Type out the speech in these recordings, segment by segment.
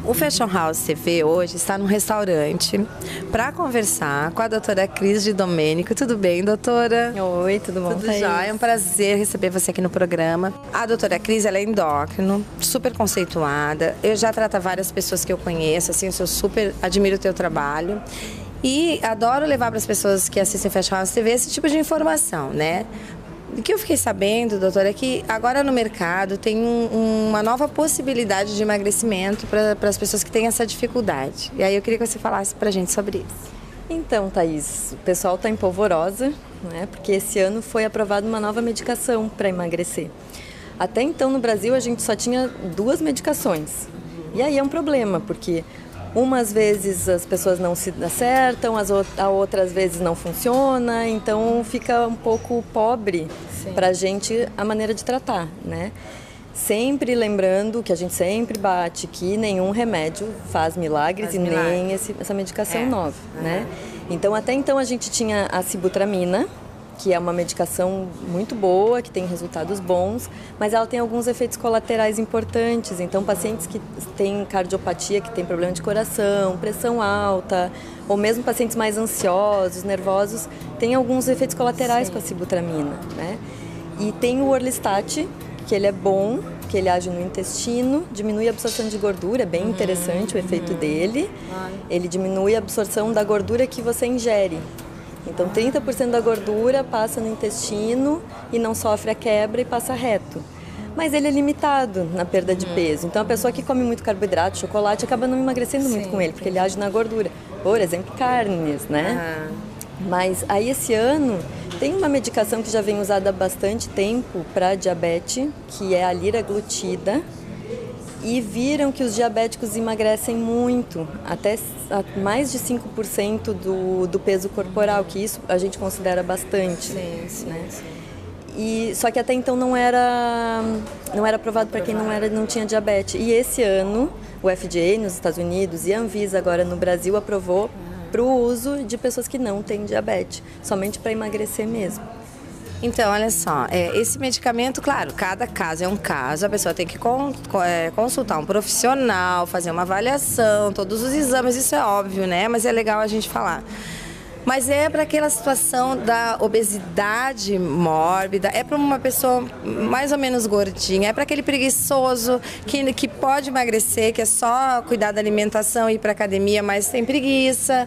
O Fashion House TV hoje está num restaurante para conversar com a doutora Cris de Domênico. Tudo bem, doutora? Oi, tudo bom? Tudo já. É um prazer receber você aqui no programa. A doutora Cris, ela é endócrino, super conceituada. Eu já trato várias pessoas que eu conheço, assim, eu super admiro o teu trabalho. E adoro levar para as pessoas que assistem Fashion House TV esse tipo de informação, né? O que eu fiquei sabendo, doutora, é que agora no mercado tem uma nova possibilidade de emagrecimento para as pessoas que têm essa dificuldade. E aí eu queria que você falasse para a gente sobre isso. Então, Thaís, o pessoal está em polvorosa, né? Porque esse ano foi aprovada uma nova medicação para emagrecer. Até então, no Brasil, a gente só tinha 2 medicações. E aí é um problema, porque umas vezes as pessoas não se acertam, outras vezes não funciona, então fica um pouco pobre para a gente a maneira de tratar, né? Sempre lembrando que a gente sempre bate que nenhum remédio faz milagres e nem essa medicação nova, né? Então, até então a gente tinha a sibutramina, que é uma medicação muito boa, que tem resultados bons, mas ela tem alguns efeitos colaterais importantes. Então, pacientes que têm cardiopatia, que têm problema de coração, pressão alta, ou mesmo pacientes mais ansiosos, nervosos, têm alguns efeitos colaterais com a sibutramina, né? E tem o orlistat, que ele é bom, que ele age no intestino, diminui a absorção de gordura, é bem interessante o efeito dele. Ele diminui a absorção da gordura que você ingere. Então, 30% da gordura passa no intestino e não sofre a quebra e passa reto. Mas ele é limitado na perda de peso. Então, a pessoa que come muito carboidrato, chocolate, acaba não emagrecendo muito com ele, porque ele age na gordura. Por exemplo, carnes, né? Mas aí, esse ano, tem uma medicação que já vem usada há bastante tempo para diabetes, que é a liraglutida. E viram que os diabéticos emagrecem muito, até mais de 5% do peso corporal, que isso a gente considera bastante. Só que até então não era aprovado para quem não tinha diabetes. E esse ano, o FDA nos Estados Unidos e a Anvisa agora no Brasil aprovou para o uso de pessoas que não têm diabetes, somente para emagrecer mesmo. Então, olha só, esse medicamento, claro, cada caso é um caso, a pessoa tem que consultar um profissional, fazer uma avaliação, todos os exames, isso é óbvio, né? Mas é legal a gente falar. Mas é para aquela situação da obesidade mórbida, é para uma pessoa mais ou menos gordinha, é para aquele preguiçoso que pode emagrecer, que é só cuidar da alimentação e ir para academia, mas tem preguiça.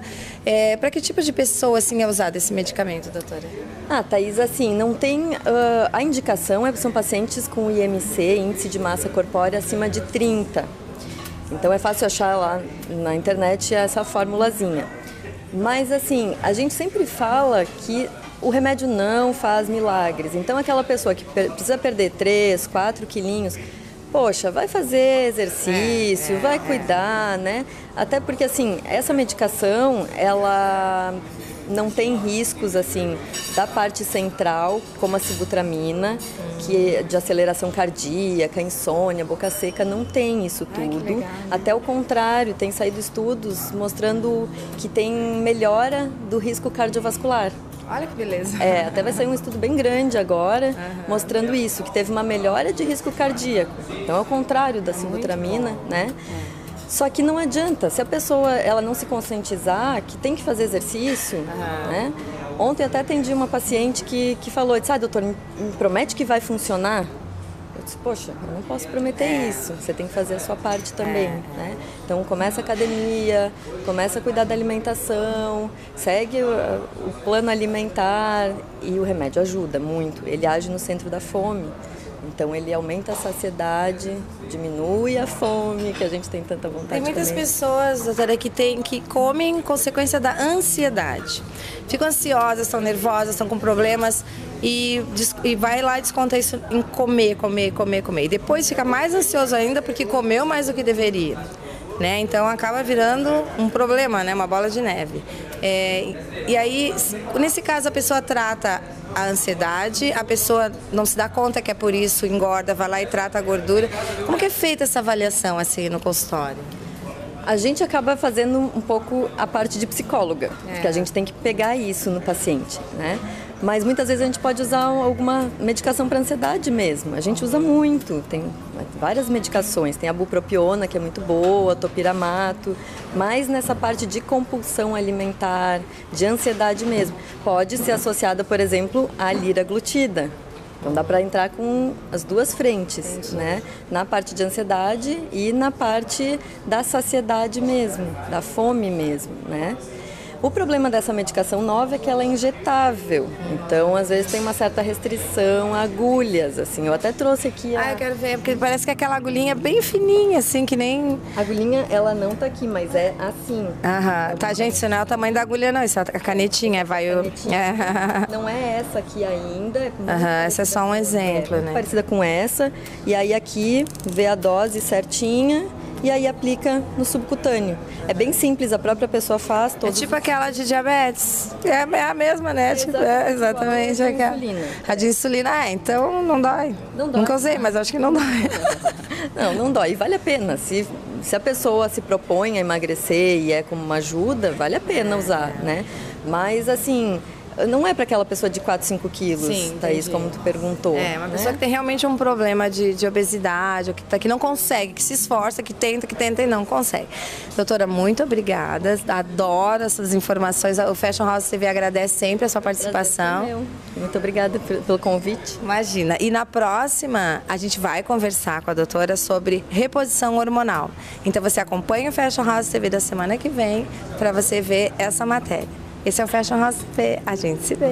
Para que tipo de pessoa assim, é usado esse medicamento, doutora? Thaís, assim, não tem... a indicação são pacientes com IMC, índice de massa corpórea, acima de 30. Então é fácil achar lá na internet essa formulazinha. Mas, assim, a gente sempre fala que o remédio não faz milagres. Então, aquela pessoa que precisa perder 3, 4 quilinhos, poxa, vai fazer exercício, vai cuidar, né? Até porque, assim, essa medicação, ela não tem riscos, assim, da parte central, como a sibutramina, que é de aceleração cardíaca, insônia, boca seca, não tem isso tudo. Até o contrário, tem saído estudos mostrando que tem melhora do risco cardiovascular. Olha que beleza. Até vai sair um estudo bem grande agora, mostrando isso, que teve uma melhora de risco cardíaco. Então, ao contrário da sibutramina, né? Só que não adianta, se a pessoa ela não se conscientizar que tem que fazer exercício, né? Ontem até atendi uma paciente que falou, disse, doutor, me promete que vai funcionar? Eu disse, poxa, eu não posso prometer isso, você tem que fazer a sua parte também, né? Então começa a academia, começa a cuidar da alimentação, segue o plano alimentar e o remédio ajuda muito, ele age no centro da fome. Então, ele aumenta a saciedade, diminui a fome, que a gente tem tanta vontade de comer. Tem muitas pessoas, doutora, que comem em consequência da ansiedade. Ficam ansiosas, estão nervosas, estão com problemas e vai lá e desconta isso em comer. E depois fica mais ansioso ainda porque comeu mais do que deveria. Né? Então acaba virando um problema, né? Uma bola de neve. E aí, nesse caso, a pessoa trata a ansiedade, a pessoa não se dá conta que é por isso, engorda, vai lá e trata a gordura. Como que é feita essa avaliação assim no consultório? A gente acaba fazendo um pouco a parte de psicóloga, porque a gente tem que pegar isso no paciente, né? Mas muitas vezes a gente pode usar alguma medicação para ansiedade mesmo. A gente usa muito, tem várias medicações. Tem a bupropiona, que é muito boa, topiramato. Mas nessa parte de compulsão alimentar, de ansiedade mesmo, pode ser associada, por exemplo, à liraglutida. Então dá para entrar com as duas frentes, né? Na parte de ansiedade e na parte da saciedade mesmo, da fome mesmo, né? O problema dessa medicação nova é que ela é injetável, então às vezes tem uma certa restrição a agulhas, assim. Eu até trouxe aqui eu quero ver, porque parece que aquela agulhinha é bem fininha, assim, que nem... A agulhinha, ela não tá aqui, mas é assim. Aham, tá, gente, isso não é o tamanho da agulha, não, isso é a canetinha, vai... Canetinha. Não é essa aqui ainda. Essa é só um exemplo, né? Parecida com essa, e aí aqui vê a dose certinha, e aí aplica no subcutâneo. É bem simples, a própria pessoa faz. É tipo aquela de diabetes. É a mesma, né? Exatamente. A de insulina. Então não dói. Não dói. Nunca usei, mas acho que não dói. Não dói. E vale a pena. Se a pessoa se propõe a emagrecer e é como uma ajuda, vale a pena usar, né? Mas assim... Não é para aquela pessoa de 4, 5 quilos, sim, Thaís, como tu perguntou. É, uma pessoa que tem realmente um problema de obesidade, ou que não consegue, que se esforça, que tenta e não consegue. Doutora, muito obrigada. Adoro essas informações. O Fashion House TV agradece sempre a sua participação. Muito obrigada pelo convite. Imagina. E na próxima, a gente vai conversar com a doutora sobre reposição hormonal. Então você acompanha o Fashion House TV da semana que vem para você ver essa matéria. Esse é o Fashion House TV. A gente se vê.